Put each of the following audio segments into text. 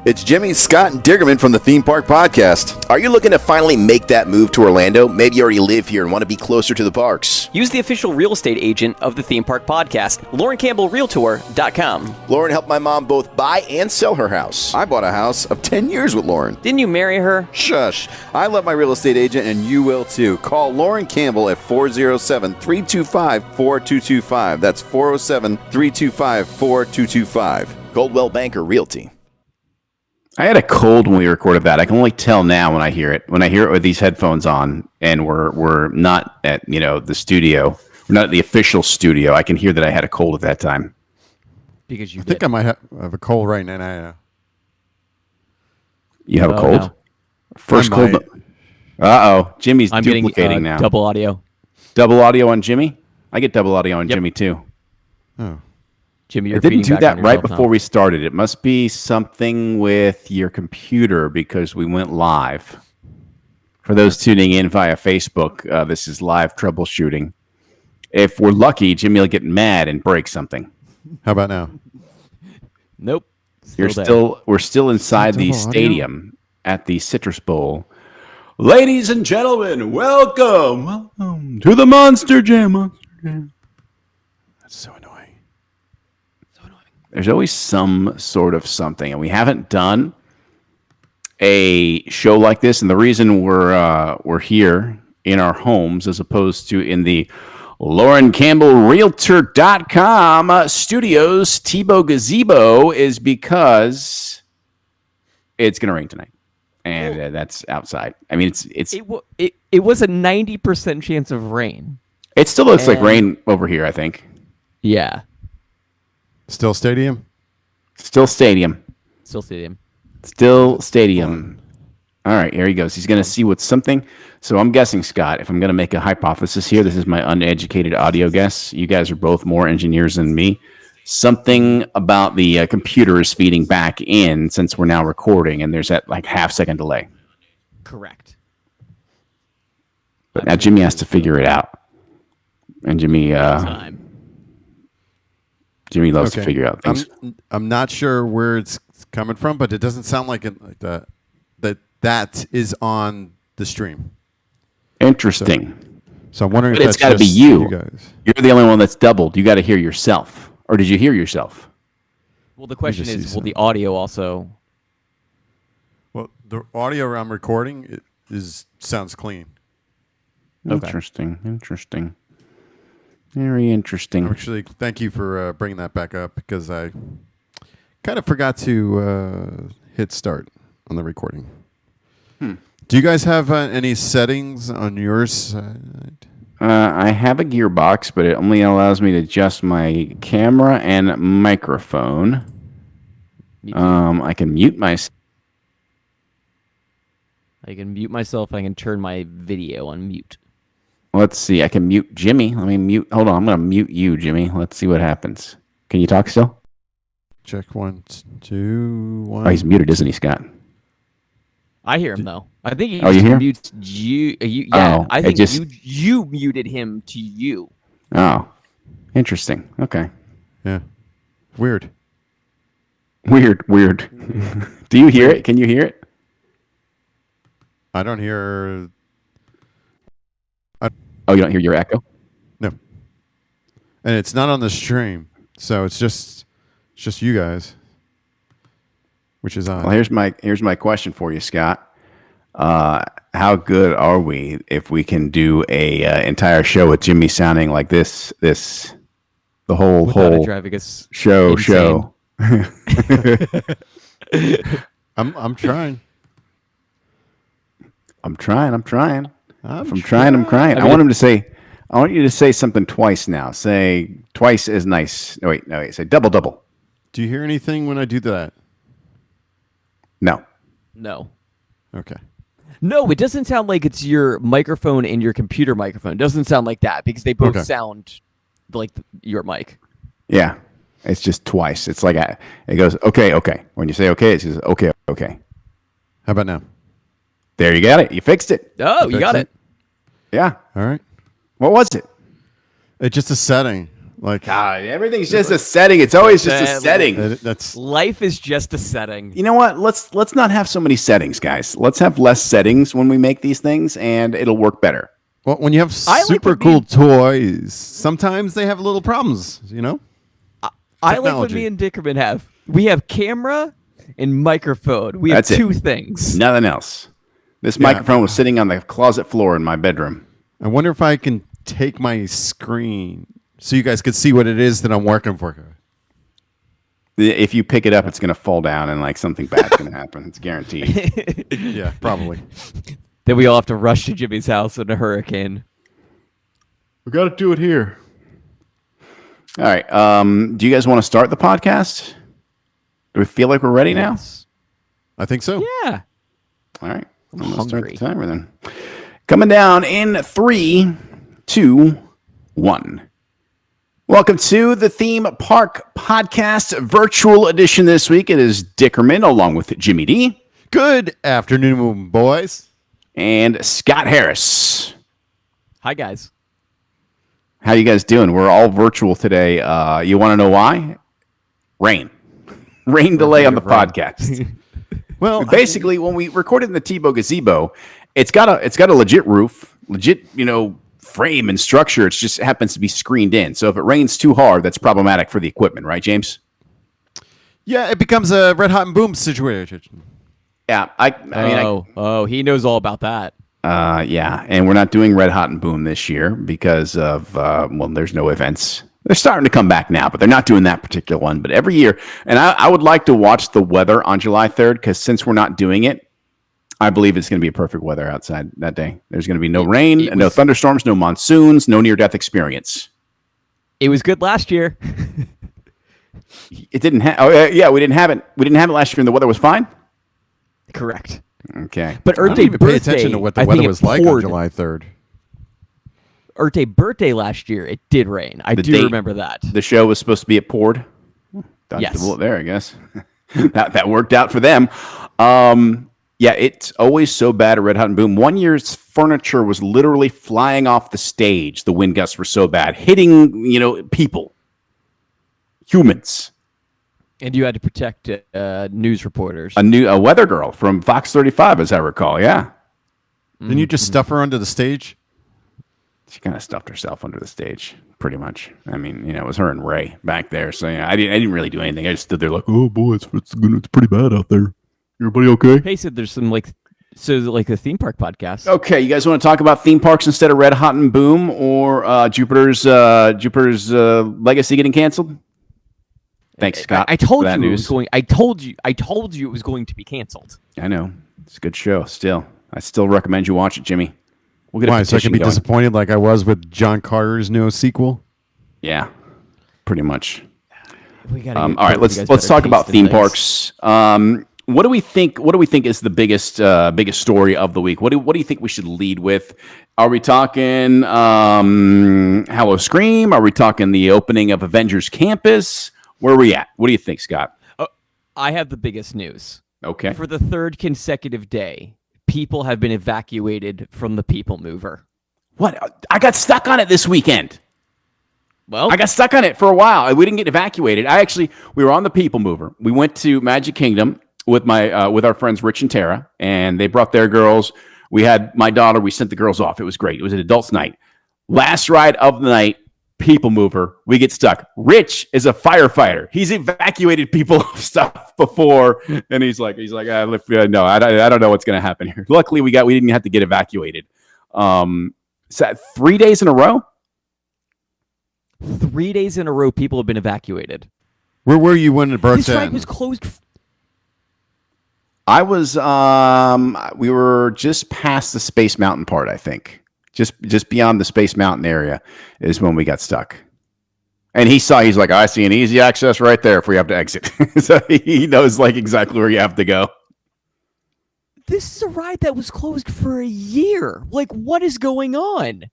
It's Jimmy, Scott, and Dickerman from the Theme Park Podcast. Are you looking to finally make that move to Orlando? Maybe you already live here and want to be closer to the parks. Use the official real estate agent of the Theme Park Podcast, LaurenCampbellRealtor.com. Lauren helped my mom both buy and sell her house. I bought a house of 10 years with Lauren. Didn't you marry her? Shush. I love my real estate agent, and you will too. Call Lauren Campbell at 407-325-4225. That's 407-325-4225. Goldwell Banker Realty. I had a cold when we recorded that. I can only tell now when I hear it. When I hear it with these headphones on, and we're not at the studio, we're not at the official studio. I can hear that I had a cold at that time. Because I think I might have a cold right now. You have a cold? No. First cold. Jimmy's duplicating now. Double audio. Double audio on Jimmy? I get double audio on Jimmy too. Oh. Jimmy, I didn't do that right before we started. It must be something with your computer because we went live. For those tuning in via Facebook, this is live troubleshooting. If we're lucky, Jimmy will get mad and break something. How about now? Nope. We're still inside the stadium at the Citrus Bowl. Ladies and gentlemen, welcome to the Monster Jam. That's so annoying. There's always some sort of something, and we haven't done a show like this. And the reason we're here in our homes as opposed to in the LaurenCampbellRealtor.com studios, Tebow Gazebo, is because it's going to rain tonight, and that's outside. I mean, it was a 90% chance of rain. It still looks like rain over here, I think. Yeah. Still stadium? Still stadium. Still stadium. Still stadium. All right, here he goes. He's going to see what's something. So I'm guessing, Scott, if I'm going to make a hypothesis here, this is my uneducated audio guess. You guys are both more engineers than me. Something about the computer is feeding back in since we're now recording, and there's that like half-second delay. Correct. But now Jimmy has to figure it out. And Jimmy loves to figure out things. I'm not sure where it's coming from, but it doesn't sound like that is on the stream. Interesting. So I'm wondering but if it's got to be you guys. You're the only one that's doubled. You got to hear yourself. Or did you hear yourself? Well, the question is, will the audio also? Well, the audio I'm recording sounds clean. Interesting. Very interesting. Actually, thank you for bringing that back up because I kind of forgot to hit start on the recording. Do you guys have any settings on your side? I have a gearbox, but it only allows me to adjust my camera and microphone. I can mute myself. I can mute myself. I can turn my video on mute. Let's see. I can mute Jimmy. Let me mute. Hold on. I'm going to mute you, Jimmy. Let's see what happens. Can you talk still? Check 1, 2, 1. Oh, he's muted, isn't he, Scott? I hear him though. I think he mutes you. I think you muted him to you. Oh, interesting. Okay. Yeah. Weird. Do you hear it? Can you hear it? I don't hear. Oh, you don't hear your echo? No. And it's not on the stream, so it's just you guys, which is odd. Well, here's my question for you, Scott. How good are we if we can do a entire show with Jimmy sounding like this the whole show? I'm trying. I'm trying. I'm crying. I want you to say something twice now. Say twice as nice. No, wait. Say double. Do you hear anything when I do that? No. Okay. No, it doesn't sound like it's your microphone and your computer microphone. It doesn't sound like that because they both sound like your mic. Yeah. It's just twice. It's like it goes, okay. When you say okay, it says, okay. How about now? There, you got it. You fixed it. Oh, you got it. Yeah. All right. What was it? It's just a setting Like God, everything's just a setting. It's always just a setting. that's Life is just a setting. You know what? Let's not have so many settings, guys. Let's have less settings when we make these things, and it'll work better. well, when you have super cool toys, sometimes they have little problems. You know. I like what me and Dickerman have. We have camera and microphone. We have That's it. two things. Nothing else. This microphone was sitting on the closet floor in my bedroom. I wonder if I can take my screen so you guys could see what it is that I'm working for. If you pick it up, it's going to fall down and like something bad's going to happen. It's guaranteed. Yeah, probably. Then we all have to rush to Jimmy's house in a hurricane. We got to do it here. All right. Do you guys want to start the podcast? Do we feel like we're ready now? I think so. Yeah. All right. I'm going to start the timer then. Coming down in 3, 2, 1. Welcome to the Theme Park Podcast virtual edition this week. It is Dickerman along with Jimmy D. Good afternoon, boys. And Scott Harris. Hi, guys. How you guys doing? We're all virtual today. You want to know why? Rain. Rain delay on the podcast. Well, Basically, when we recorded in the Tebow Gazebo, it's got a legit roof, legit, frame and structure. It just happens to be screened in. So if it rains too hard, that's problematic for the equipment, right, James? yeah, it becomes a red hot and boom situation. Yeah, He knows all about that. Yeah, and we're not doing Red Hot and Boom this year because of there's no events. They're starting to come back now, but they're not doing that particular one. But every year, and I would like to watch the weather on July 3rd because since we're not doing it, I believe it's going to be perfect weather outside that day. There's going to be no rain, no thunderstorms, no monsoons, no near-death experience. It was good last year. It didn't have. Oh yeah, we didn't have it. We didn't have it last year, and the weather was fine. Correct. Okay, But I Earth don't Day even pay birthday, attention to what the I think weather it was like on poured. July 3rd. Earth Day birthday last year, it did rain. I do remember that. The show was supposed to be at Poured. Dodged the bullet there, I guess. that worked out for them. Yeah, it's always so bad at Red Hot and Boom. One year's furniture was literally flying off the stage. The wind gusts were so bad, hitting people, humans. And you had to protect news reporters. A weather girl from Fox 35, as I recall. Yeah, Didn't you just stuff her under the stage? she kind of stuffed herself under the stage, pretty much. I mean, it was her and Ray back there. So I didn't really do anything. I just stood there like, oh boy, it's pretty bad out there. Everybody okay? Hey, so there's some the theme park podcast. Okay, you guys want to talk about theme parks instead of Red Hot and Boom or Jupiter's Legacy getting canceled? Thanks, Scott. I told for that you news. it was going. I told you it was going to be canceled. I know it's a good show. Still, I still recommend you watch it, Jimmy. We'll get Why? a So I petition can be going. disappointed like I was with John Carter's new sequel? Yeah, pretty much. We gotta All right, let's talk about theme parks. What do we think? What do we think is the biggest story of the week? What do you think we should lead with? Are we talking Howl-O-Scream? Are we talking the opening of Avengers Campus? Where are we at? What do you think, Scott? I have the biggest news. Okay. For the third consecutive day, people have been evacuated from the PeopleMover. What? I got stuck on it this weekend. Well, I got stuck on it for a while. We didn't get evacuated. We were on the PeopleMover. We went to Magic Kingdom with our friends Rich and Tara, and they brought their girls. We had my daughter. We sent the girls off. It was great. It was an adults' night. Last ride of the night, PeopleMover. We get stuck. Rich is a firefighter. He's evacuated people stuff before, and he's like, no, I don't know what's going to happen here. Luckily, we didn't have to get evacuated. So 3 days in a row. 3 days in a row, people have been evacuated. Where were you when it broke This down? ride was closed. I was we were just past the Space Mountain part, I think. Just beyond the Space Mountain area is when we got stuck. And he's like, I see an easy access right there if we have to exit. So he knows like exactly where you have to go. This is a ride that was closed for a year. Like, what is going on?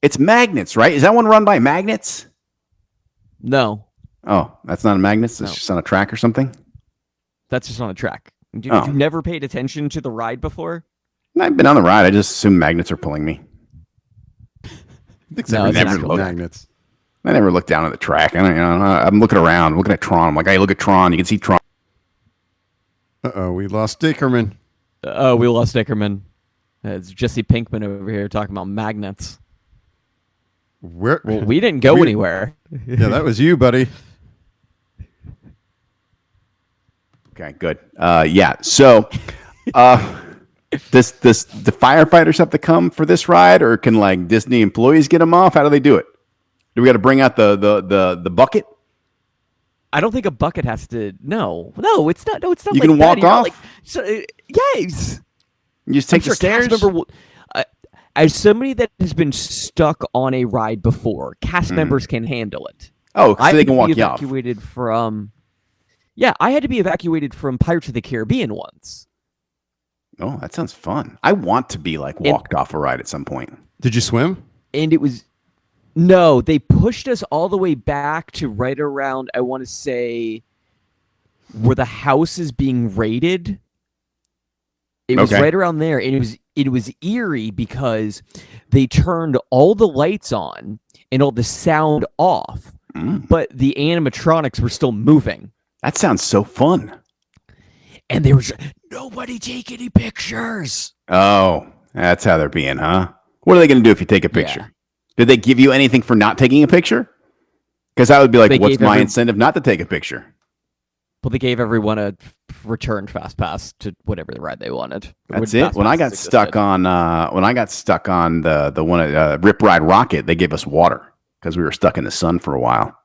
It's magnets, right? Is that one run by magnets? No, Oh, that's not a magnets. It's No. just on a track or something. that's just on a track. You Oh. never paid attention to the ride before? I've been on the ride. I just assume magnets are pulling me. I think No, everything's it's with not. magnets. I never look down at the track. I'm looking around, I'm looking at Tron. I'm like, hey, look at Tron. You can see Tron. We lost Dickerman. Oh, we lost Dickerman. It's Jesse Pinkman over here talking about magnets. Where? Well, we didn't go anywhere. Yeah, that was you, buddy. Okay, good. Yeah. So, does the firefighters have to come for this ride, or can like Disney employees get them off? How do they do it? Do we got to bring out the bucket? I don't think a bucket has to. No, it's not. No, it's not. You like can walk that. off? Yes. You just take I'm the stairs. Cast member as somebody that has been stuck on a ride before, cast members can handle it. Oh, so they can walk you off. Evacuated from. Yeah, I had to be evacuated from Pirates of the Caribbean once. Oh, that sounds fun. I want to be like walked off a ride at some point. Did you swim? And it was. No, they pushed us all the way back to right around, I want to say, where the house is being raided. It was right around there, and it was eerie because they turned all the lights on and all the sound off, but the animatronics were still moving. That sounds so fun. And there was nobody take any pictures. Oh, that's how they're being, huh? What are they going to do if you take a picture? Yeah. Did they give you anything for not taking a picture? Because I would be like, what's my incentive not to take a picture? Well, they gave everyone a return fast pass to whatever the ride they wanted. That's it. When I got stuck on the one Rip Ride Rocket, they gave us water because we were stuck in the sun for a while.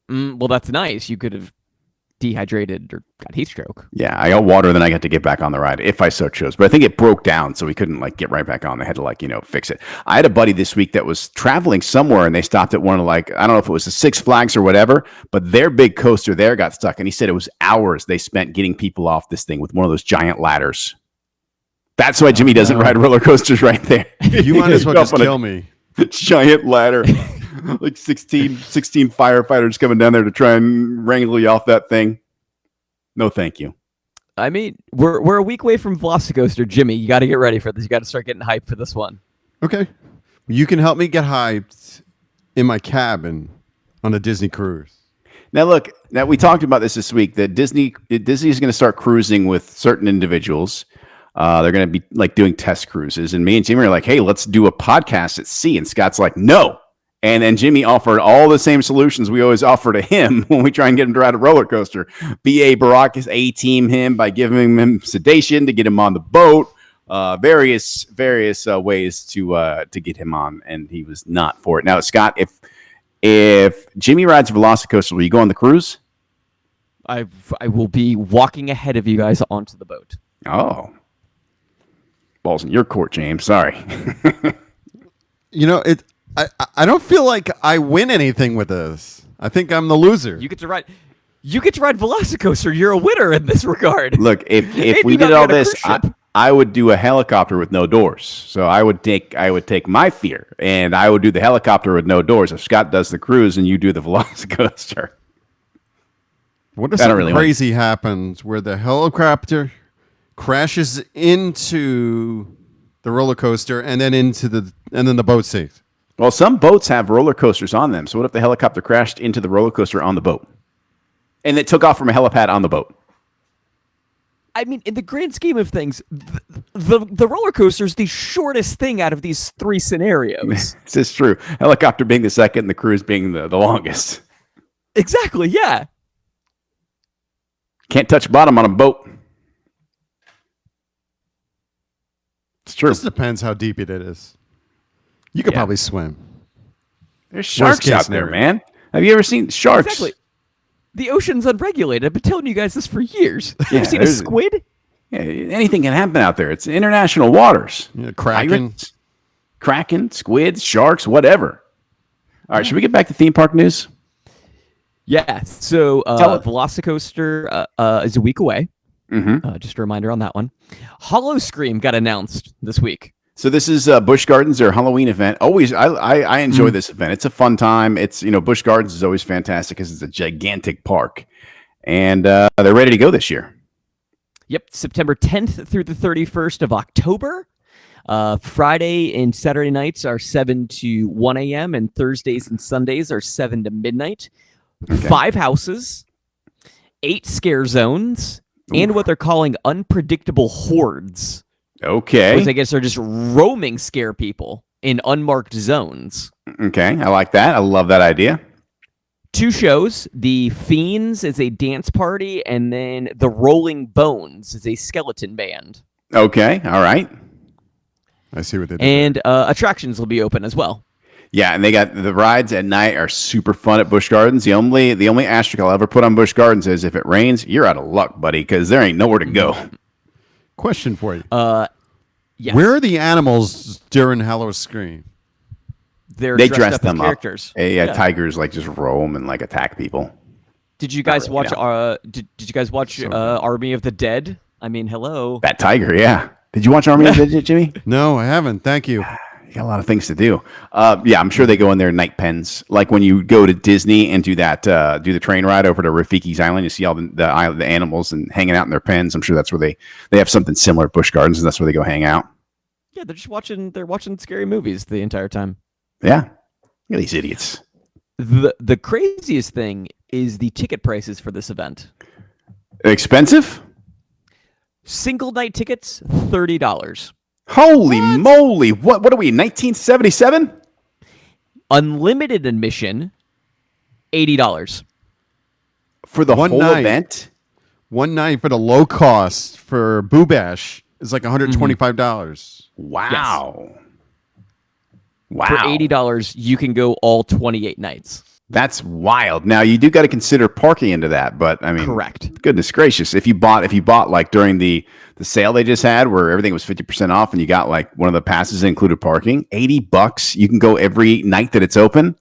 Well, that's nice. You could have dehydrated or got heat stroke. Yeah, I got water, then I got to get back on the ride if I so chose. But I think it broke down, so we couldn't like get right back on. They had to fix it. I had a buddy this week that was traveling somewhere, and they stopped at one of I don't know if it was the Six Flags or whatever, but their big coaster there got stuck, and he said it was hours they spent getting people off this thing with one of those giant ladders. That's why Jimmy doesn't ride roller coasters right there. You might as well just kill me. Giant ladder. Like 16 firefighters coming down there to try and wrangle you off that thing. No, thank you. I mean, we're a week away from Velocicoaster, Jimmy. You got to get ready for this. You got to start getting hyped for this one. Okay. You can help me get hyped in my cabin on a Disney cruise. Now, look, we talked about this week, that Disney is going to start cruising with certain individuals. They're going to be like doing test cruises. And me and Jimmy are like, hey, let's do a podcast at sea. And Scott's like, no. And then Jimmy offered all the same solutions we always offer to him when we try and get him to ride a roller coaster. B.A. Baracus A-team him by giving him sedation to get him on the boat. Various ways to get him on, and he was not for it. Now, Scott, if Jimmy rides a Velocicoaster, will you go on the cruise? I will be walking ahead of you guys onto the boat. Oh. Ball's in your court, James. Sorry. I don't feel like I win anything with this. I think I'm the loser. You get to ride Velocicoaster. You're a winner in this regard. Look, if we did all this, I would do a helicopter with no doors. So I would take my fear, and I would do the helicopter with no doors. If Scott does the cruise and you do the Velocicoaster. What if something crazy happens where the helicopter crashes into the roller coaster and then the boat sinks? Well, some boats have roller coasters on them. So what if the helicopter crashed into the roller coaster on the boat? And it took off from a helipad on the boat? I mean, in the grand scheme of things, the roller coaster is the shortest thing out of these three scenarios. This is true. Helicopter being the second, and the cruise being the longest. Exactly, yeah. Can't touch bottom on a boat. It's true. This depends how deep it is. You could probably swim. There's sharks out there, man. Have you ever seen sharks? Exactly. The ocean's unregulated. I've been telling you guys this for years. You ever seen a squid? Yeah, anything can happen out there. It's international waters. Yeah, Kraken, squids, sharks, whatever. All right, should we get back to theme park news? Yeah. So Velocicoaster is a week away. Mm-hmm. Just a reminder on that one. Howl-O-Scream got announced this week. So this is Busch Gardens, their Halloween event. Always, I enjoy this event. It's a fun time. It's Busch Gardens is always fantastic because it's a gigantic park, and they're ready to go this year. Yep, September 10th through the 31st of October. Friday and Saturday nights are 7 to 1 a.m. and Thursdays and Sundays are 7 to midnight. Okay. 5 houses, 8 scare zones, and what they're calling unpredictable hordes. Okay. Which I guess are just roaming scare people in unmarked zones. Okay, I like that. I love that idea. 2 shows. The Fiends is a dance party, and then the Rolling Bones is a skeleton band. Okay, all right. I see what they did. And attractions will be open as well. Yeah, and they got the rides at night are super fun at Busch Gardens. The only asterisk I'll ever put on Busch Gardens is if it rains, you're out of luck, buddy, because there ain't nowhere to go. Question for you. Yes. Where are the animals during Howl-O-Scream? They They dressed dress up them as characters. up. Yeah, tigers like just roam and like attack people. Did you guys really, watch? Did you guys watch Army of the Dead? I mean, hello. That tiger, yeah. Did you watch Army of the Dead, Jimmy? No, I haven't. Thank you. You got a lot of things to do. Yeah, I'm sure they go in their night pens. Like when you go to Disney and do the train ride over to Rafiki's Island, you see all the animals and hanging out in their pens. I'm sure that's where they have something similar at Busch Gardens, and that's where they go hang out. Yeah, they're watching scary movies the entire time. Yeah. Look at these idiots. The craziest thing is the ticket prices for this event. Expensive? Single night tickets, $30. Holy moly. What are we, 1977? Unlimited admission, $80. For the One whole night. event? One night for the low cost for Boo Bash is like $125. Wow. Wow. For $80, you can go all 28 nights. That's wild. Now you do got to consider parking into that, but I mean, Correct. Goodness gracious, if you bought like during the sale they just had where everything was 50% off and you got like one of the passes that included parking, $80, you can go every night that it's open.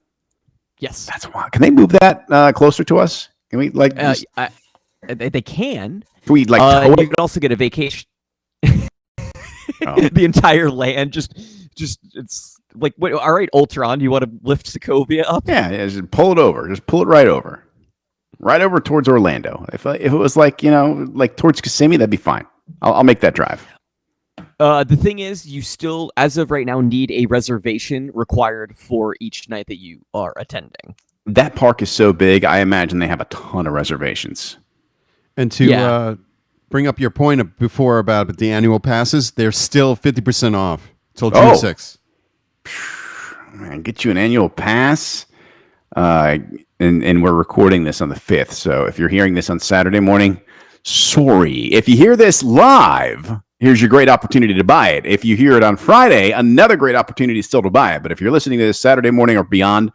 Yes. That's wild. Can they move that closer to us? Can we like They can. can we like And tow you it? can also get a vacation. Oh. The entire land just it's like, wait, all right, Ultron, you want to lift Sokovia up? Yeah, just pull it over. Just pull it right over. Right over towards Orlando. If it was like, like towards Kissimmee, that'd be fine. I'll make that drive. The thing is, you still, as of right now, need a reservation required for each night that you are attending. That park is so big, I imagine they have a ton of reservations. And to bring up your point before about the annual passes, they're still 50% off till June 6th. Man, get you an annual pass. And we're recording this on the 5th. So if you're hearing this on Saturday morning, sorry. If you hear this live, here's your great opportunity to buy it. If you hear it on Friday, another great opportunity still to buy it. But if you're listening to this Saturday morning or beyond,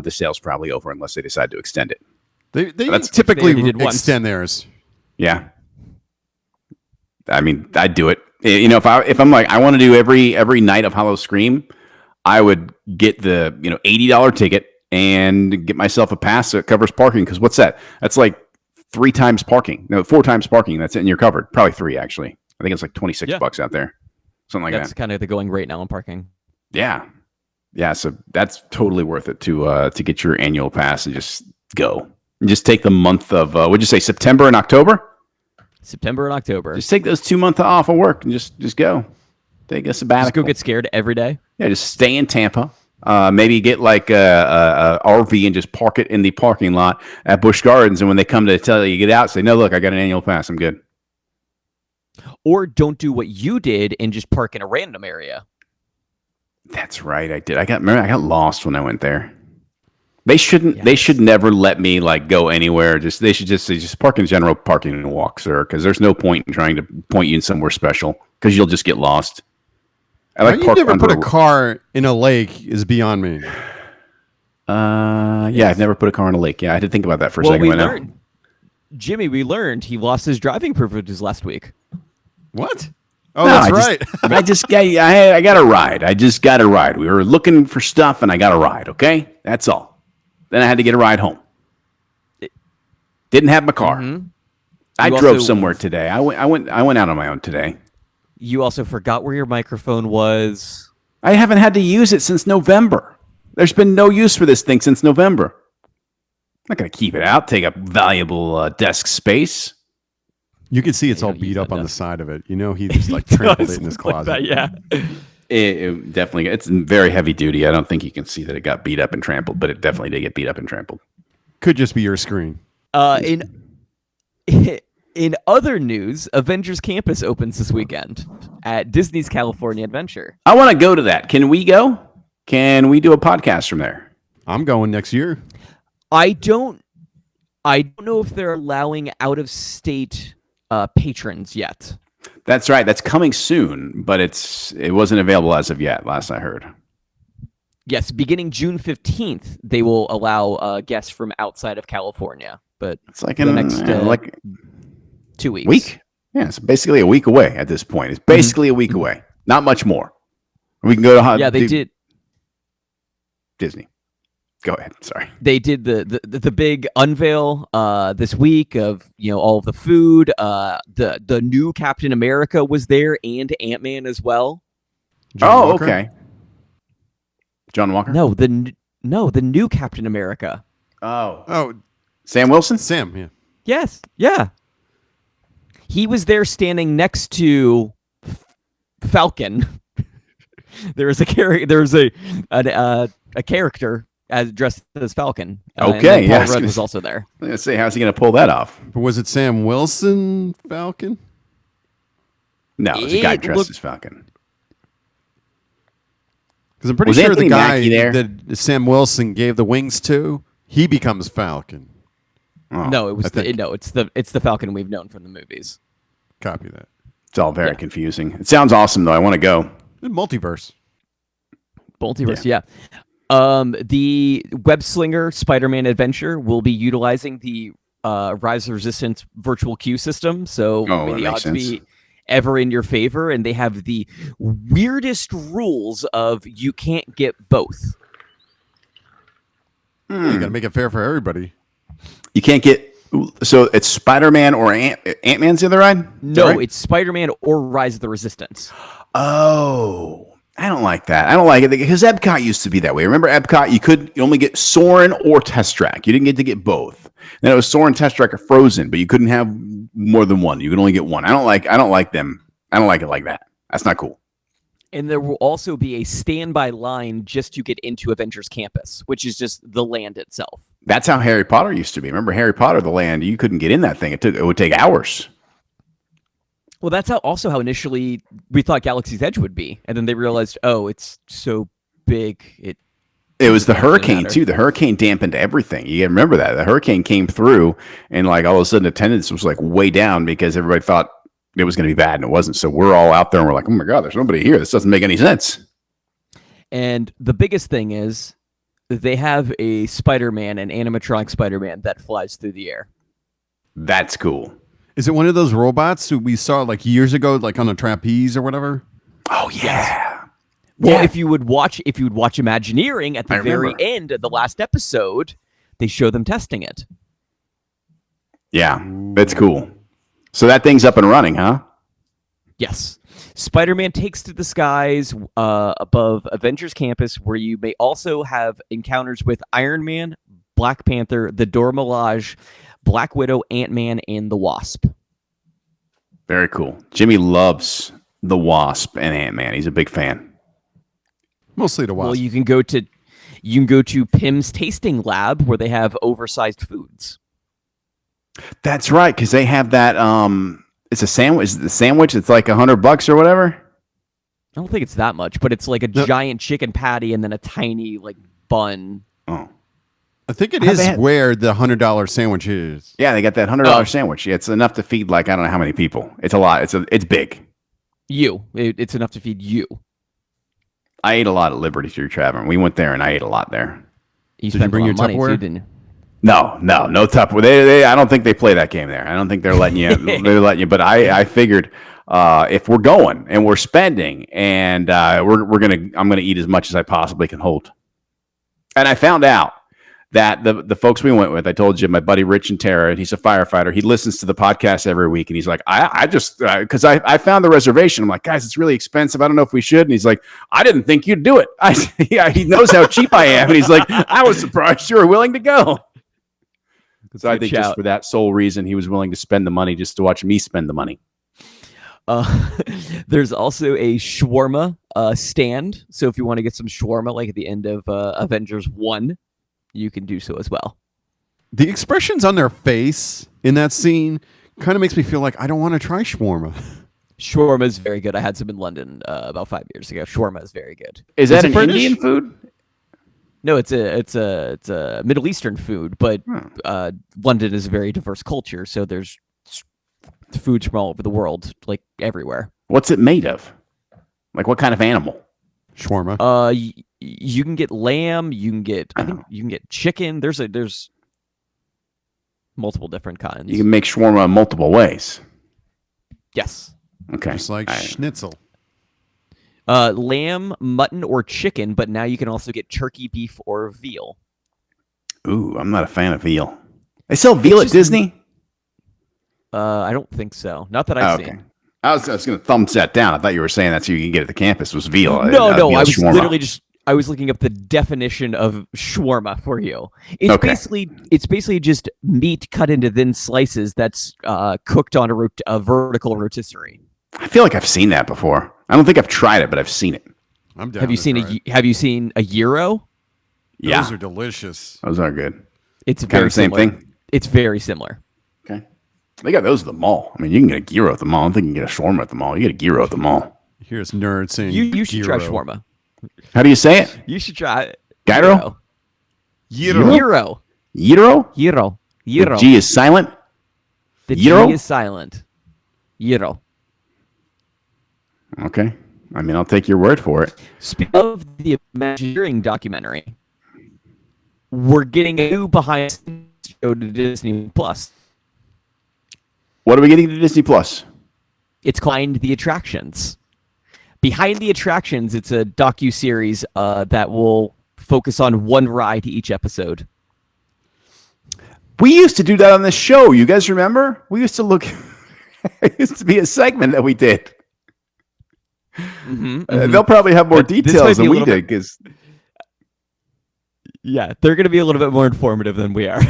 the sale's probably over unless they decide to extend it. They They typically only did once. extend theirs. Yeah. I mean, I'd do it. If I'm like, I want to do every night of Howl-O-Scream, I would get the $80 ticket and get myself a pass that covers parking. Because what's that? That's like 4 times parking. That's it, and you're covered. Probably 3 actually. I think it's like $26 out there, something like That's that. kind of the going rate now on parking. Yeah. So that's totally worth it to get your annual pass and just go. And just take the month of what'd you say, September and October? September and October. Just take those 2 months off of work and just go. Take a sabbatical. Just go get scared every day. Yeah, just stay in Tampa. Maybe get like a RV and just park it in the parking lot at Busch Gardens. And when they come to tell you to get out, say, no, look, I got an annual pass. I'm good. Or don't do what you did and just park in a random area. That's right. I did. I got lost when I went there. They shouldn't. Yes. They should never let me like go anywhere. They should just say just park in general parking and walk, sir. Because there's no point in trying to point you in somewhere special because you'll just get lost. I How like you park never under put a car in a lake is beyond me. Yeah, I've never put a car in a lake. Yeah, I had to think about that for a Well, second. we right now. learned. Jimmy, we learned he lost his driving privileges last week. What? Oh, No, that's I right. I got a ride. I just got a ride. We were looking for stuff, and I got a ride. Okay, that's all. Then I had to get a ride home. Didn't have my car. Mhm. I You drove also- somewhere today. I went out on my own today. You also forgot where your microphone was. I haven't had to use it since November. There's been no use for this thing since November. I'm not going to keep it out. Take up valuable desk space. You can see it's You all don't beat use up that on the enough. side of it. You know, he just like trampled it in his Does look like closet. that, yeah. It definitely, it's very heavy duty. I don't think you can see that it got beat up and trampled, but it definitely did get beat up and trampled. Could just be your screen. In in other news, Avengers Campus opens this weekend at Disney's California Adventure. I want to go to that. Can we go? Can we do a podcast from there? I'm going next year. I don't know if they're allowing out of state patrons yet. That's right. That's coming soon, but it wasn't available as of yet, last I heard. Yes, beginning June 15th, they will allow guests from outside of California. But It's like the in next like 2 weeks. week. Yeah, it's basically a week away at this point. It's basically a week away. Not much more. We can go to Yeah, they did. Disney. Go ahead. Sorry. They did the big unveil this week of all of the food. The new Captain America was there and Ant-Man as well. John Walker? Okay. John Walker. No, the new Captain America. Oh, Sam Wilson. Sam. Yeah. Yes, yeah. He was there standing next to Falcon. There was a character dressed as Falcon. And Okay, then yeah, Paul Rudd was also there. Let's see. How's he going to pull that off? But was it Sam Wilson Falcon? No, it's a guy It dressed looked- as Falcon. Because I'm pretty Was sure Anthony the guy Mackie there? that Sam Wilson gave the wings to, he becomes Falcon. Oh, No, it was think- it's the Falcon we've known from the movies. Copy that. it's all very confusing. It sounds awesome, though. I want to go. The multiverse. Multiverse, yeah. The Web Slinger Spider-Man adventure will be utilizing the Rise of Resistance virtual queue system, so Oh, may that the makes odds sense. be ever in your favor. And they have the weirdest rules of you can't get both. You got to make it fair for everybody. You can't get. So it's Spider-Man or Ant-Man's the other ride? Is that No, right? it's Spider-Man or Rise of the Resistance. Oh, I don't like that. I don't like it because Epcot used to be that way. Remember Epcot? You only get Soarin' or Test Track. You didn't get to get both. Then it was Soarin', Test Track, or Frozen, but you couldn't have more than one. You could only get one. I don't like them. I don't like it like that. That's not cool. And there will also be a standby line just to get into Avengers Campus, which is just the land itself. That's how Harry Potter used to be. Remember Harry Potter, the land? You couldn't get in that thing. It would take hours. Well, that's how initially we thought Galaxy's Edge would be, and then they realized, oh, it's so big. It was the Doesn't hurricane matter. too. The hurricane dampened everything. You remember that the hurricane came through, and like all of a sudden attendance was like way down because everybody thought it was going to be bad, and it wasn't. So we're all out there, and we're like, oh my god, there's nobody here. This doesn't make any sense. And the biggest thing is that they have a Spider-Man, an animatronic Spider-Man that flies through the air. That's cool. Is it one of those robots who we saw like years ago, like on a trapeze or whatever? Oh yeah. Well, Yeah. if you would watch Imagineering at the I very remember. end of the last episode, they show them testing it. Yeah, that's cool. So that thing's up and running, huh? Yes. Spider-Man takes to the skies above Avengers Campus, where you may also have encounters with Iron Man, Black Panther, the Dora Milaje, Black Widow, Ant-Man, and the Wasp. Very cool. Jimmy loves the Wasp and Ant-Man. He's a big fan. Mostly the Wasp. Well, you can go to Pym's Tasting Lab, where they have oversized foods. That's right, because they have that. It's a sandwich. The sandwich. It's like $100 or whatever. I don't think it's that much, but it's like a No. giant chicken patty and then a tiny bun. Oh, I think it Have is they had- where the $100 sandwich is. yeah, they got that $100 sandwich. Yeah, it's enough to feed like I don't know how many people. It's a lot. It's big. It's enough to feed you. I ate a lot at Liberty through Tavern. We went there and I ate a lot there. You Did you spent bring a your lot of money Tupperware? too, didn't you? No Tupperware. They I don't think they play that game there. I don't think they're letting you. They're letting you. But I figured if we're going and we're spending and I'm gonna eat as much as I possibly can hold. And I found out that the folks we went with, I told you, my buddy Rich and Tara, and he's a firefighter. He listens to the podcast every week, and he's like, I just because I found the reservation. I'm like, guys, it's really expensive. I don't know if we should. And he's like, I didn't think you'd do it. Yeah, he knows how cheap I am, and he's like, I was surprised you were willing to go. So I think just for that sole reason, he was willing to spend the money just to watch me spend the money. There's also a shawarma stand. So if you want to get some shawarma, like at the end of Avengers 1, you can do so as well. The expressions on their face in that scene kind of makes me feel like I don't want to try shawarma. Shawarma is very good. I had some in London about 5 years ago. Shawarma is very good. Is that an Indian food? No, it's a Middle Eastern food, but London is a very diverse culture, so there's foods from all over the world, like everywhere. What's it made of? Like what kind of animal? Shawarma. You can get lamb. You can get I think you can get chicken. There's multiple different kinds. You can make shawarma multiple ways. Yes. Okay. Just like schnitzel. Lamb, mutton, or chicken, but now you can also get turkey, beef, or veal. Ooh, I'm not a fan of veal. They sell veal at Disney? I don't think so. Not that I've seen. I was going to thumbs that down. I thought you were saying that's so you can get at the campus was veal. No, veal I was shawarma. literally I was looking up the definition of shawarma for you. It's basically just meat cut into thin slices that's cooked on a vertical rotisserie. I feel like I've seen that before. I don't think I've tried it, but I've seen it. I'm down. Have you seen a gyro? Yeah, those are delicious. Those are good. It's kind of the same thing. It's very similar. Okay, they got those at the mall. I mean, you can get a gyro at the mall. I don't think you can get a shawarma at the mall. You get a gyro at the mall. Here's nerd saying You should try gyro. shawarma. How do you say it? You should try it. Gyro? Gyro. Gyro? Gyro. The G is silent? The Gyro? G is silent. Gyro. Okay. I mean, I'll take your word for it. Speaking of the Imagineering documentary, we're getting a new behind show to Disney Plus. What are we getting to Disney Plus? It's called Behind the Attractions. Behind the Attractions, it's a docu-series that will focus on one ride each episode. We used to do that on this show. You guys remember? We used to look. It used to be a segment that we did. They'll probably have more details than we did. Yeah, they're going to be a little bit more informative than we are.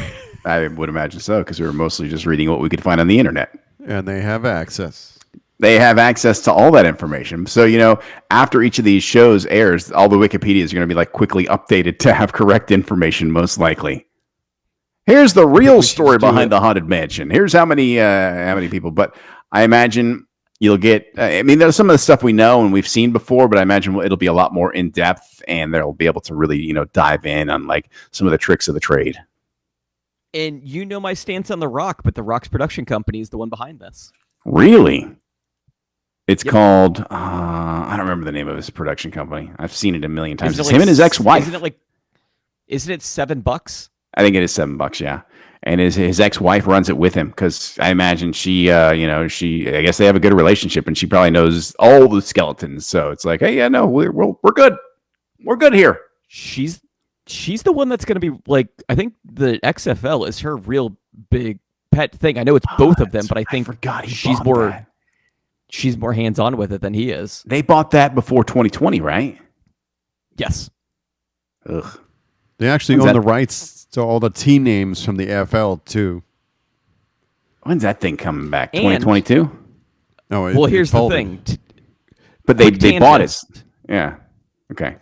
I would imagine so, because we were mostly just reading what we could find on the internet. And they have access. They have access to all that information. So, after each of these shows airs, all the Wikipedias are going to be like quickly updated to have correct information, most likely. Here's the real story behind the Haunted Mansion. Here's how many people. But I imagine you'll get, there's some of the stuff we know and we've seen before, but I imagine it'll be a lot more in depth and they'll be able to really, dive in on like some of the tricks of the trade. And my stance on The Rock, but The Rock's production company is the one behind this. Really? It's called, I don't remember the name of his production company. I've seen it a million times. It's him and his ex-wife. Isn't it $7? I think it is $7, yeah. And his ex-wife runs it with him because I imagine she, I guess they have a good relationship and she probably knows all the skeletons. So it's like, hey, yeah, no, we're good. We're good here. She's the one that's going to be like, I think the XFL is her real big pet thing. I know it's both of them, but I think she's more hands-on with it than he is. They bought that before 2020, right? Yes. Ugh. They actually own the rights to all the team names from the AFL too. When's that thing coming back? 2022? No. Well, here's the thing. But they bought it. Yeah. Okay.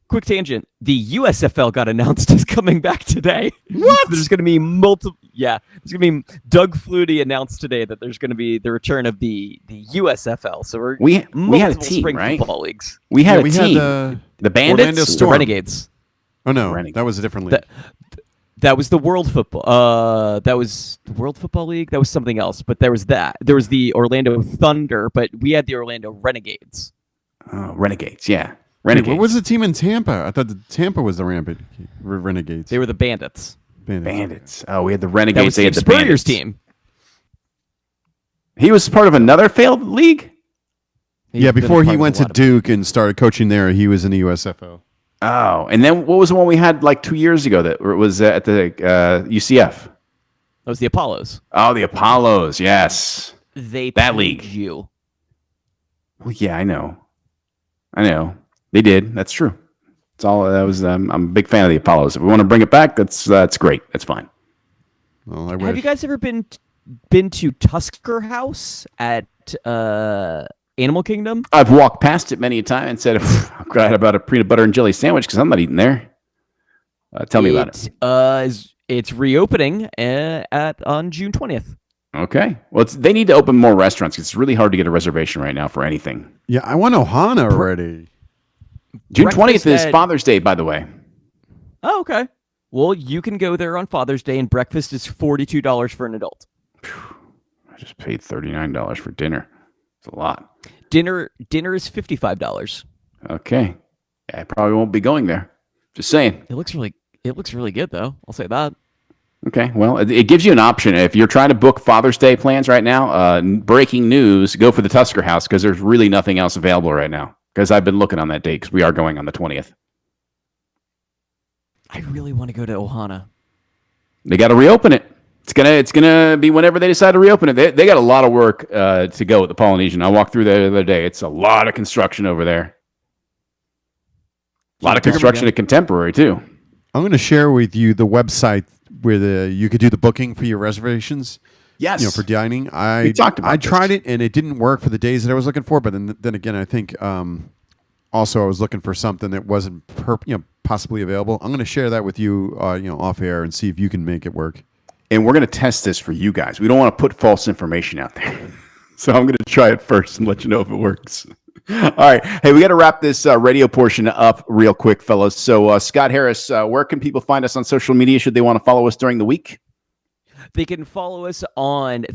Quick tangent. The USFL got announced as coming back today. What? There's going to be multiple. Yeah. There's going to be Doug Flutie announced today that there's going to be the return of the USFL. So we had a team, spring right? football leagues. We had a Had team. The Bandits? Orlando Storm. The Renegades. Oh no, that was a different league. That was the World Football. That was the World Football League. That was something else. But there was that. There was the Orlando Thunder, but we had the Orlando Renegades. Oh, Renegades, yeah. Renegades. Wait, what was the team in Tampa? I thought the Tampa was the Renegades. They were the Bandits. Bandits. Oh, we had the Renegades. That was they had Steve the Spurrier's Bandits. team. He was part of another failed league? Yeah, before he went to Duke and started coaching there, he was in the USFL. Oh, and then what was the one we had like 2 years ago that was at the UCF? That was the Apollos. Oh, the Apollos, yes. They that paid league. You. Well, yeah, I know. They did. That's true. It's all. That was. I'm a big fan of the Apollos. If we want to bring it back, that's great. That's fine. Well, I Have wish. you guys ever been to Tusker House at Animal Kingdom? I've walked past it many a time and said, I'm glad about a peanut butter and jelly sandwich because I'm not eating there. Tell me about it. It's reopening on June 20th. Okay. Well, they need to open more restaurants. It's really hard to get a reservation right now for anything. Yeah, I want Ohana already. June Breakfast 20th is at- Father's Day, by the way. Oh, okay. Well, you can go there on Father's Day, and breakfast is $42 for an adult. I just paid $39 for dinner. It's a lot. Dinner is $55. Okay. I probably won't be going there. Just saying. It looks really good though. I'll say that. Okay. Well, it gives you an option. If you're trying to book Father's Day plans right now, breaking news, go for the Tusker House because there's really nothing else available right now. Because I've been looking on that date because we are going on the 20th. I really want to go to Ohana. They got to reopen it. It's gonna be whenever they decide to reopen it. They got a lot of work to go at the Polynesian. I walked through there the other day. It's a lot of construction over there. A lot of construction at Contemporary too. I'm going to share with you the website where you could do the booking for your reservations. Yes. For dining. We talked about I this. tried it and it didn't work for the days that I was looking for. But then again, I think also I was looking for something that wasn't possibly available. I'm going to share that with you, off air and see if you can make it work. And we're going to test this for you guys. We don't want to put false information out there. So I'm going to try it first and let you know if it works. All right. Hey, we got to wrap this radio portion up real quick, fellas. So, Scott Harris, where can people find us on social media should they want to follow us during the week? They can follow us on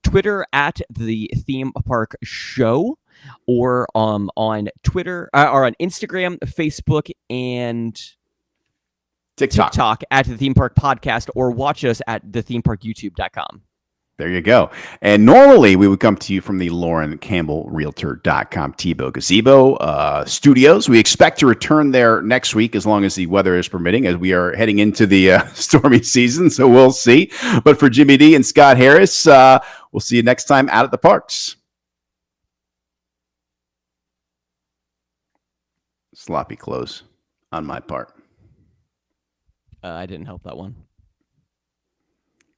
Twitter at the Theme Park Show, or on Twitter or on Instagram, Facebook, and TikTok at the Theme Park Podcast, or watch us at thethemeparkyoutube.com. There you go. And normally we would come to you from the Lauren Campbell Realtor.com Tebow Gazebo studios. We expect to return there next week as long as the weather is permitting, as we are heading into the stormy season. So we'll see. But for Jimmy D and Scott Harris, we'll see you next time out at the parks. Sloppy close on my part. I didn't help that one.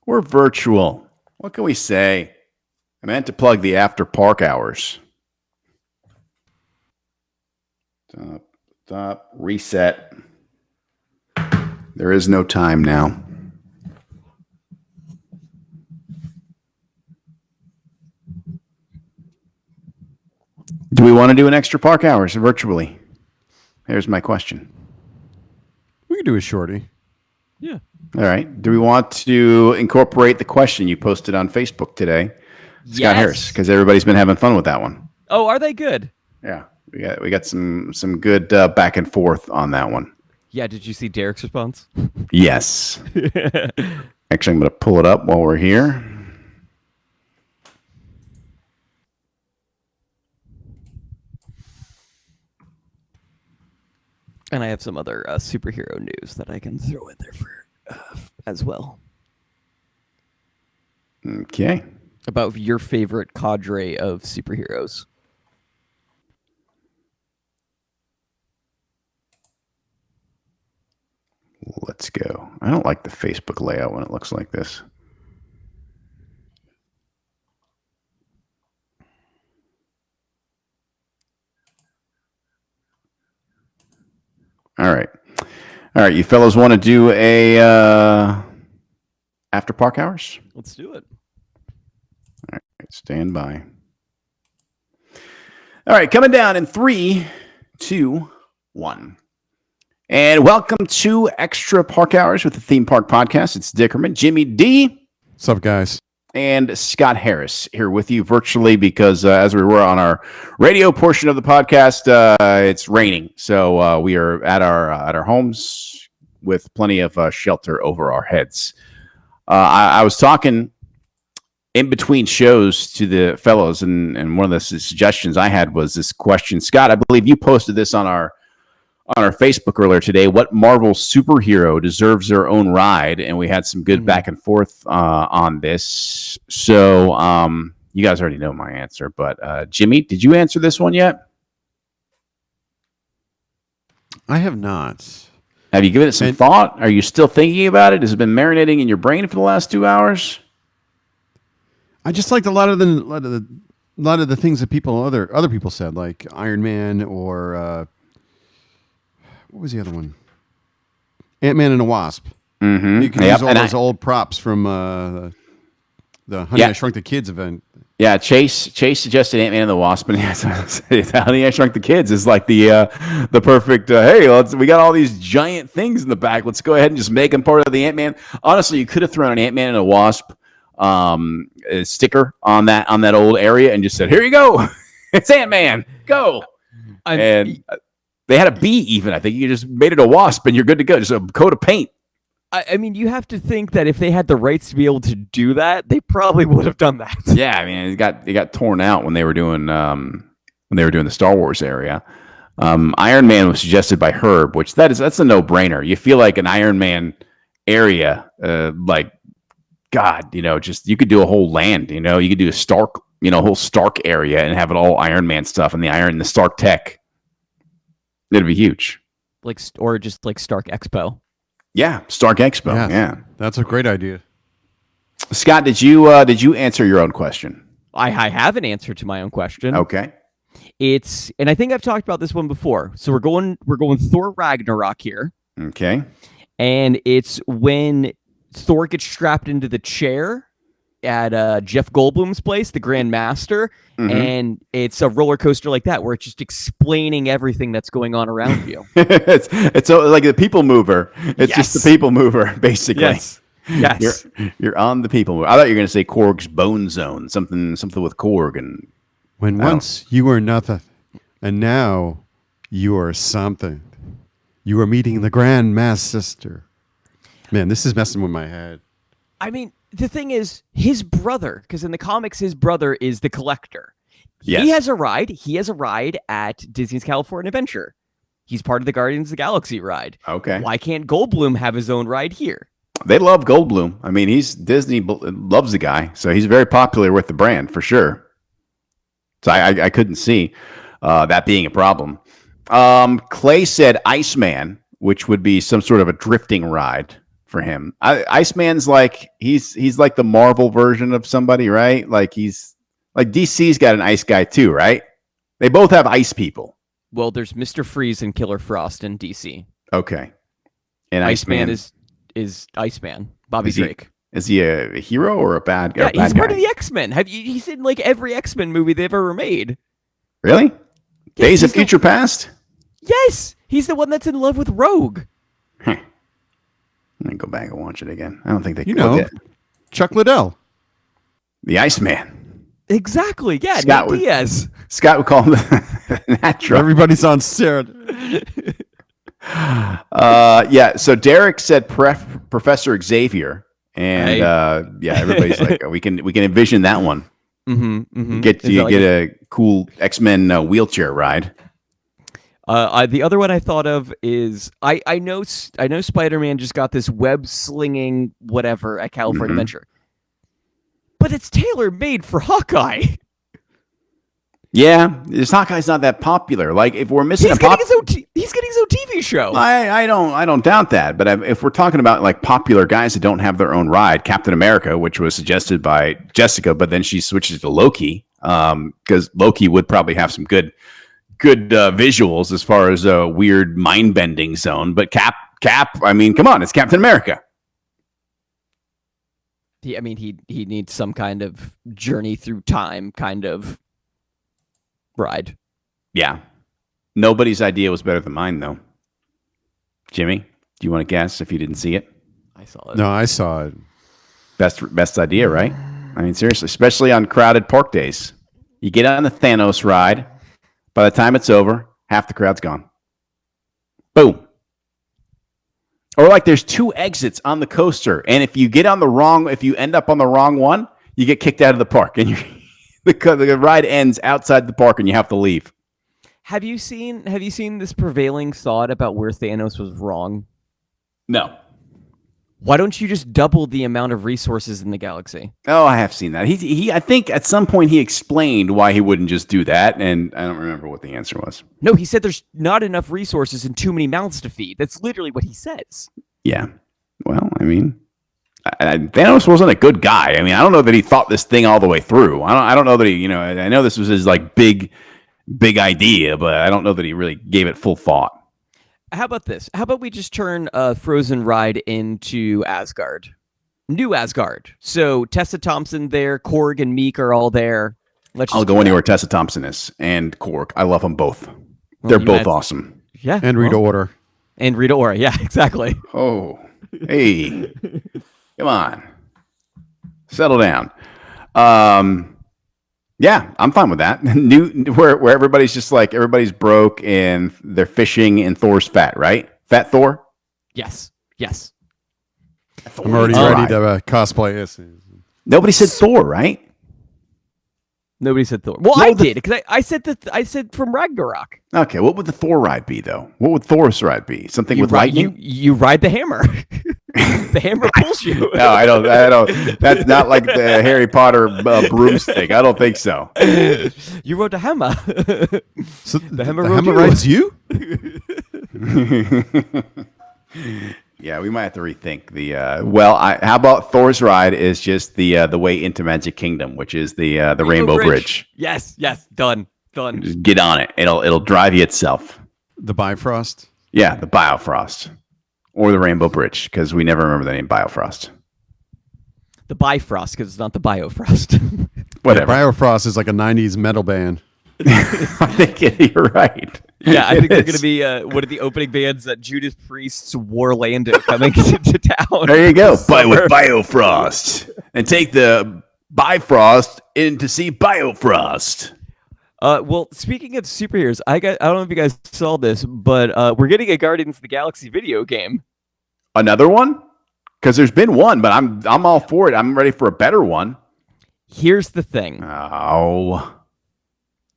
We're virtual. What can we say? I meant to plug the after park hours. Stop. Reset. There is no time now. Do we want to do an extra park hours virtually? Here's my question. We could do a shorty. Yeah. All right. Do we want to incorporate the question you posted on Facebook today, Scott Harris? Because everybody's been having fun with that one. Oh, are they good? Yeah, we got some good back and forth on that one. Yeah. Did you see Derek's response? Yes. Actually, I'm going to pull it up while we're here. And I have some other superhero news that I can throw in there for as well. Okay. About your favorite cadre of superheroes. Let's go. I don't like the Facebook layout when it looks like this. All right. You fellas want to do a after park hours? Let's do it. All right, stand by. All right, coming down in 3, 2, 1. And welcome to Extra Park Hours with the Theme Park Podcast. It's Dickerman, Jimmy D. What's up, guys? And Scott Harris here with you virtually because as we were on our radio portion of the podcast, it's raining. So we are at our homes with plenty of shelter over our heads. I was talking in between shows to the fellows, and one of the suggestions I had was this question. Scott, I believe you posted this on our Facebook earlier today. What Marvel superhero deserves their own ride? And we had some good back and forth on this. So you guys already know my answer. But Jimmy, did you answer this one yet? I have not. Have you given it some thought? Are you still thinking about it? Has it been marinating in your brain for the last 2 hours? I just liked a lot of the things that other people said, like Iron Man or what was the other one? Ant-Man and the Wasp. Mm-hmm. You can use all those old props from the Honey, I Shrunk the Kids event. Yeah, Chase suggested Ant-Man and the Wasp, and Honey, I Shrunk the Kids is like the perfect. Hey, we got all these giant things in the back. Let's go ahead and just make them part of the Ant-Man. Honestly, you could have thrown an Ant-Man and a Wasp sticker on that old area and just said, "Here you go, it's Ant-Man, go." And they had a bee even. I think you just made it a wasp, and you're good to go. Just a coat of paint. I mean, you have to think that if they had the rights to be able to do that, they probably would have done that. Yeah, I mean, it got torn out when they were doing the Star Wars area. Iron Man was suggested by Herb, which that's a no-brainer. You feel like an Iron Man area, God, just you could do a whole land. You could do a Stark, whole Stark area and have it all Iron Man stuff and the Stark tech. It'd be huge. Or just like Stark Expo. Yeah, Stark Expo. Yes, yeah, that's a great idea. Scott, did you answer your own question? I have an answer to my own question. Okay. And I think I've talked about this one before. So we're going Thor Ragnarok here. Okay. And it's when Thor gets strapped into the chair at Jeff Goldblum's place, the Grand Master, and it's a roller coaster like that where it's just explaining everything that's going on around you. it's like the People Mover. It's just the People Mover, basically. Yes. You're on the People Mover. I thought you were going to say Korg's Bone Zone, something with Korg. And when once you were nothing, and now you are something. You are meeting the Grand Master. Man, this is messing with my head. I mean, the thing is, his brother, because in the comics, his brother is the Collector. Yes. He has a ride at Disney's California Adventure. He's part of the Guardians of the Galaxy ride. Okay. Why can't Goldblum have his own ride here? They love Goldblum. I mean, Disney loves the guy, so he's very popular with the brand for sure. So I couldn't see that being a problem. Clay said Iceman, which would be some sort of a drifting ride for him. Iceman's like he's like the Marvel version of somebody, right? Like he's like DC's got an ice guy too, right? They both have ice people. Well, there's Mr. Freeze and Killer Frost in DC. Okay. And Iceman is Iceman. Bobby Drake. Is he a hero or a bad guy? Yeah, he's part of the X-Men. He's in like every X-Men movie they've ever made. Really? Yes, Days of Future Past? Yes, he's the one that's in love with Rogue. Huh. I'm gonna go back and watch it again. I don't think they. Chuck Liddell, the Iceman. Exactly. Yeah, Scott Nate Diaz. Scott would call him the natural. Everybody's on steroids. Yeah. So Derek said Professor Xavier, and everybody's like, we can envision that one. Get a cool X-Men wheelchair ride. The other one I thought of is I know Spider-Man just got this web slinging whatever at California Adventure, but it's tailor made for Hawkeye. Yeah, this Hawkeye's not that popular. Like if we're missing he's getting his own TV show. I don't doubt that. But if we're talking about like popular guys that don't have their own ride, Captain America, which was suggested by Jessica, but then she switches to Loki because Loki would probably have some good visuals as far as a weird mind bending zone. But Cap, I mean, come on, it's Captain America. He needs some kind of journey through time kind of ride. Yeah. Nobody's idea was better than mine, though. Jimmy, do you want to guess if you didn't see it? I saw it. No, I saw it. Best idea, right? I mean, seriously, especially on crowded park days. You get on the Thanos ride. By the time it's over, half the crowd's gone. Boom. Or like there's two exits on the coaster, and if you end up on the wrong one, you get kicked out of the park, and the ride ends outside the park, and you have to leave. Have you seen this prevailing thought about where Thanos was wrong? No. Why don't you just double the amount of resources in the galaxy? Oh, I have seen that. He I think at some point he explained why he wouldn't just do that, and I don't remember what the answer was. No, he said there's not enough resources and too many mouths to feed. That's literally what he says. Yeah. Well, I mean, Thanos wasn't a good guy. I mean, I don't know that he thought this thing all the way through. I don't know that he, I know this was his like big idea, but I don't know that he really gave it full thought. How about this? How about we just turn Frozen Ride into Asgard? New Asgard. So Tessa Thompson there, Korg and Meek are all there. I'll go anywhere Tessa Thompson is and Korg. I love them both. They're both awesome. Yeah. And Rita Ora. And Rita Ora. Yeah, exactly. Oh, hey, come on. Settle down. Yeah, I'm fine with that. Where everybody's just like everybody's broke and they're fishing and Thor's fat, right? Fat Thor. Yes. I'm already ready to cosplay this. Nobody said Thor, right? Nobody said Thor. Well, I did because I said that. I said from Ragnarok. Okay, what would the Thor ride be though? What would Thor's ride be? Something with ride, lightning? You ride the hammer. The hammer pulls you. No, I don't. That's not like the Harry Potter broomstick. I don't think so. You rode the hammer. So the hammer rides you? Yeah, we might have to rethink the. How about Thor's ride is just the way into Magic Kingdom, which is the Rainbow Bridge. Yes, done. Just get on it. It'll drive you itself. The Bifrost? Yeah, the Biofrost. Or the Rainbow Bridge, because we never remember the name Biofrost. The Bifrost, because it's not the Biofrost. Whatever. Yeah, Biofrost is like a 90s metal band. I think you're right. Yeah, I think they're going to be one of the opening bands that Judas Priest's Warlando coming to town. There you go. Buy with Biofrost. And take the Bifrost in to see Biofrost. Well, speaking of superheroes, I don't know if you guys saw this, but we're getting a Guardians of the Galaxy video game. Another one? Because there's been one, but I'm all for it. I'm ready for a better one. Here's the thing. Oh.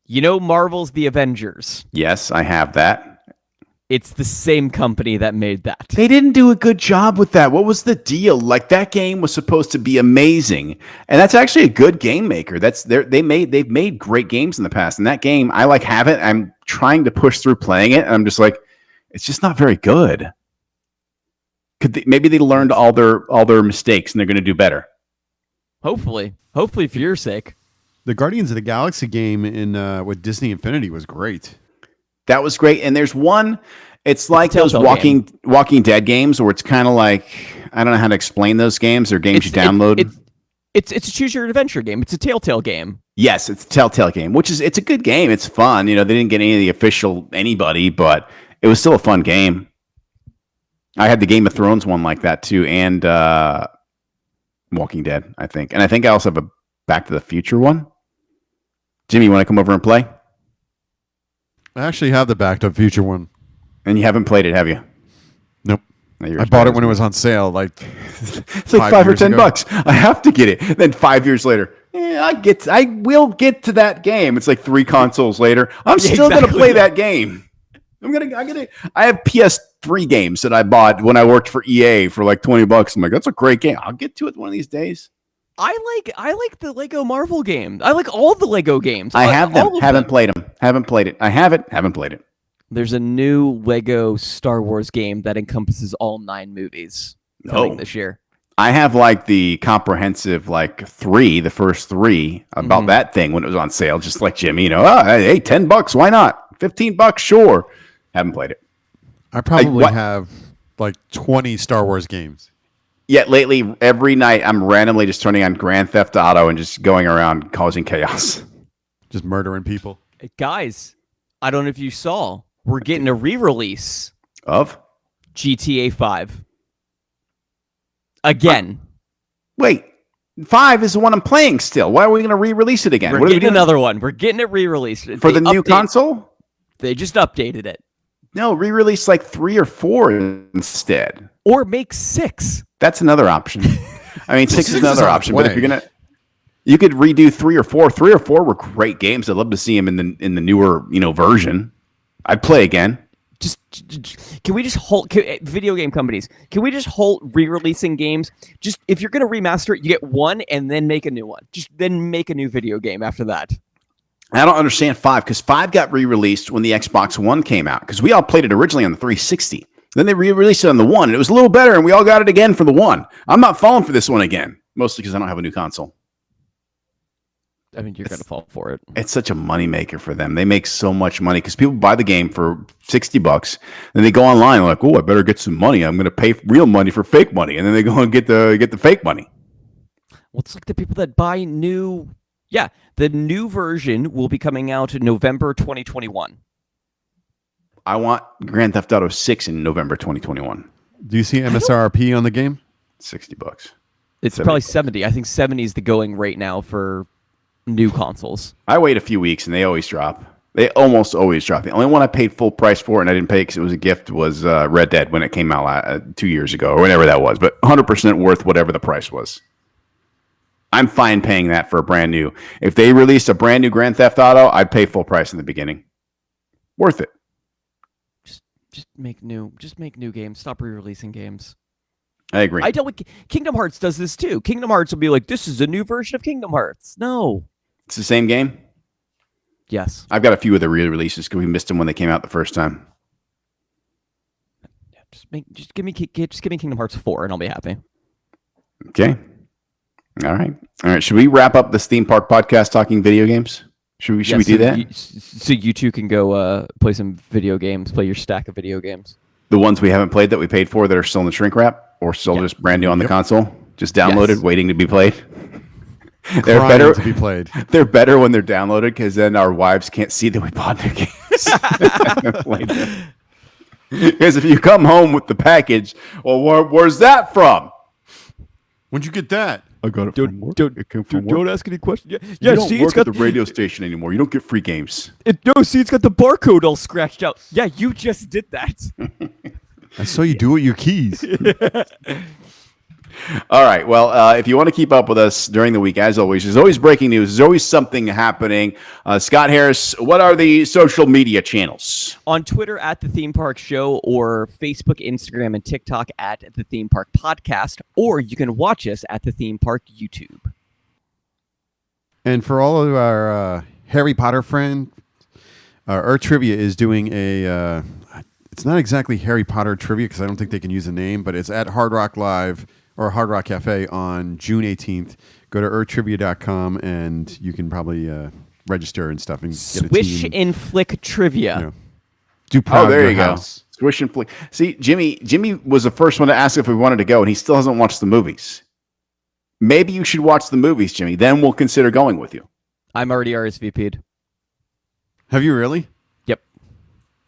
You know Marvel's The Avengers? Yes, I have that. It's the same company that made that. They didn't do a good job with that. What was the deal? Like that game was supposed to be amazing, and that's actually a good game maker. They've made great games in the past, and that game I have it. I'm trying to push through playing it, and I'm just like, it's just not very good. Maybe they learned all their mistakes, and they're going to do better. Hopefully for your sake. The Guardians of the Galaxy game in with Disney Infinity was great. That was great. And there's one, it's like those Walking Dead games where it's kind of like, I don't know how to explain those games. They're games you download. It's a choose your adventure game. It's a Telltale game. Yes, it's a Telltale game, it's a good game. It's fun. They didn't get any of the official anybody, but it was still a fun game. I had the Game of Thrones one like that too, and Walking Dead, I think. And I think I also have a Back to the Future one. Jimmy, you want to come over and play? I actually have the Back to the Future one. And you haven't played it, have you? Nope. No, I bought it when it was on sale. It's like $5 or $10. I have to get it. Then 5 years later, I will get to that game. It's like 3 consoles later. I'm still gonna play that game. I have PS3 games that I bought when I worked for EA for like $20. I'm like, that's a great game. I'll get to it one of these days. I like the Lego Marvel game. I like all the Lego games. I have them. Haven't played them. Haven't played it. I have it. Haven't played it. There's a new Lego Star Wars game that encompasses all 9 movies coming this year. I have like the comprehensive the first 3 about that thing when it was on sale, just like Jimmy, hey, $10, why not? $15, sure. Haven't played it. I probably have like 20 Star Wars games. Yet lately, every night I'm randomly just turning on Grand Theft Auto and just going around causing chaos. Just murdering people. Hey, guys, I don't know if you saw, we're getting a re-release of GTA 5. Again. Wait, 5 is the one I'm playing still. Why are we going to re-release it again? We're getting another one. We're getting it re-released. For the new console? They just updated it. No, re-release like 3 or 4 instead. Or make 6. That's another option. I mean, 6 is another option, but if you're you could redo 3 or 4. 3 or 4 were great games. I'd love to see them in the newer, version. I'd play again. Can we just hold video game companies? Can we just hold re-releasing games? Just if you're gonna remaster it, you get one and then make a new one. Just then make a new video game after that. I don't understand 5 because 5 got re-released when the Xbox One came out because we all played it originally on the 360. Then they re-released it on the One, and it was a little better, and we all got it again for the One. I'm not falling for this one again, mostly because I don't have a new console. I mean, you're gonna fall for it. It's such a moneymaker for them. They make so much money because people buy the game for $60, and they go online like, "Oh, I better get some money. I'm going to pay real money for fake money," and then they go and get the fake money. Well, it's like the people that buy new. Yeah, the new version will be coming out in November 2021. I want Grand Theft Auto 6 in November 2021. Do you see MSRP on the game? $60. It's probably 70. I think 70 is the going rate now for new consoles. I wait a few weeks, and they always drop. They almost always drop. The only one I paid full price for, and I didn't pay because it was a gift, was Red Dead when it came out 2 years ago, or whenever that was. But 100% worth whatever the price was. I'm fine paying that for a brand new. If they released a brand new Grand Theft Auto, I'd pay full price in the beginning. Worth it. Just make new games. Stop re-releasing games. I agree. I dealt with Kingdom Hearts does this too. Kingdom Hearts will be like, this is a new version of Kingdom Hearts. No. It's the same game? Yes. I've got a few of the re-releases because we missed them when they came out the first time. Just give me Kingdom Hearts 4 and I'll be happy. Okay. All right. Should we wrap up this theme park podcast talking video games? Should we do that? So you two can go play some video games, play your stack of video games. The ones we haven't played that we paid for that are still in the shrink wrap or still just brand new on the console, just downloaded, waiting to be played. They're better to be played. They're better when they're downloaded because then our wives can't see that we bought new games. Because if you come home with the package, well, where's that from? When'd you get that? I got it from work. It came from work. Don't ask any questions. You don't work at the radio station anymore. You don't get free games. It's got the barcode all scratched out. Yeah, you just did that. I saw you do it with your keys. All right. Well, if you want to keep up with us during the week, as always, there's always breaking news. There's always something happening. Scott Harris, what are the social media channels? On Twitter at The Theme Park Show or Facebook, Instagram, and TikTok at The Theme Park Podcast, or you can watch us at The Theme Park YouTube. And for all of our Harry Potter friends, Earth Trivia is doing a... it's not exactly Harry Potter Trivia because I don't think they can use a name, but it's at Hard Rock Live or Hard Rock Cafe on June 18th. Go to earthtrivia.com and you can probably register and stuff and get a Swish team. and Flick Trivia. You know, do proud there your you house. go. Swish and flick. See, Jimmy was the first one to ask if we wanted to go, and he still hasn't watched the movies. Maybe you should watch the movies, Jimmy. Then we'll consider going with you. I'm already RSVP'd. Have you really? Yep.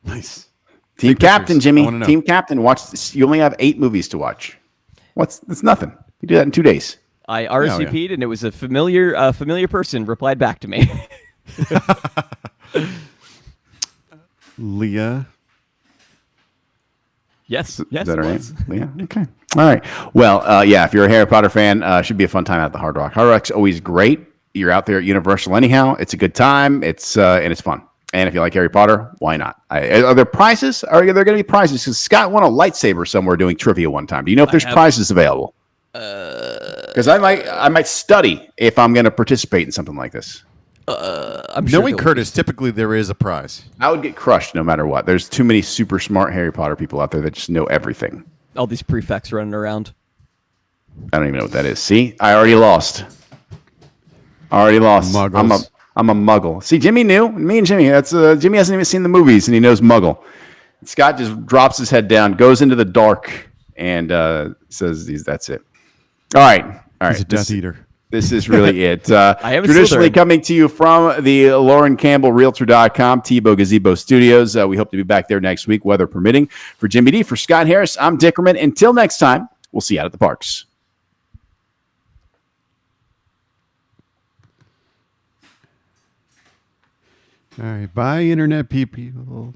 Nice. Team Take captain, pictures. I Jimmy. wanna know. Team captain. Watch this. You only have 8 movies to watch. It's nothing. You do that in 2 days. I RSVP'd and it was a familiar person replied back to me. Leah. Yes. Is Yes. that it all right? was. Yeah. Okay. All right. Well, yeah. If you're a Harry Potter fan, should be a fun time at the Hard Rock. Hard Rock's always great. You're out there at Universal anyhow. It's a good time. It's fun. And if you like Harry Potter, why not? Are there prizes? Are there going to be prizes? Because Scott won a lightsaber somewhere doing trivia one time. Do you know if there's prizes available? Because I might study if I'm going to participate in something like this. I'm sure Knowing Curtis, typically there is a prize. I would get crushed no matter what. There's too many super smart Harry Potter people out there that just know everything. all these prefects running around. I don't even know what that is. See, I already lost. Muggles. I'm a muggle. See, Jimmy knew. Me and Jimmy. That's Jimmy hasn't even seen the movies, and he knows muggle. Scott just drops his head down, goes into the dark, and says, "That's it." All right. He's a Death Eater. This is really it. I have a Traditionally Slytherin. coming to you from the Lauren Campbell Realtor.com, Tebow Gazebo Studios. We hope to be back there next week, weather permitting. For Jimmy D, for Scott Harris, I'm Dickerman. Until next time, we'll see you out at the parks. All right. Bye, Internet people.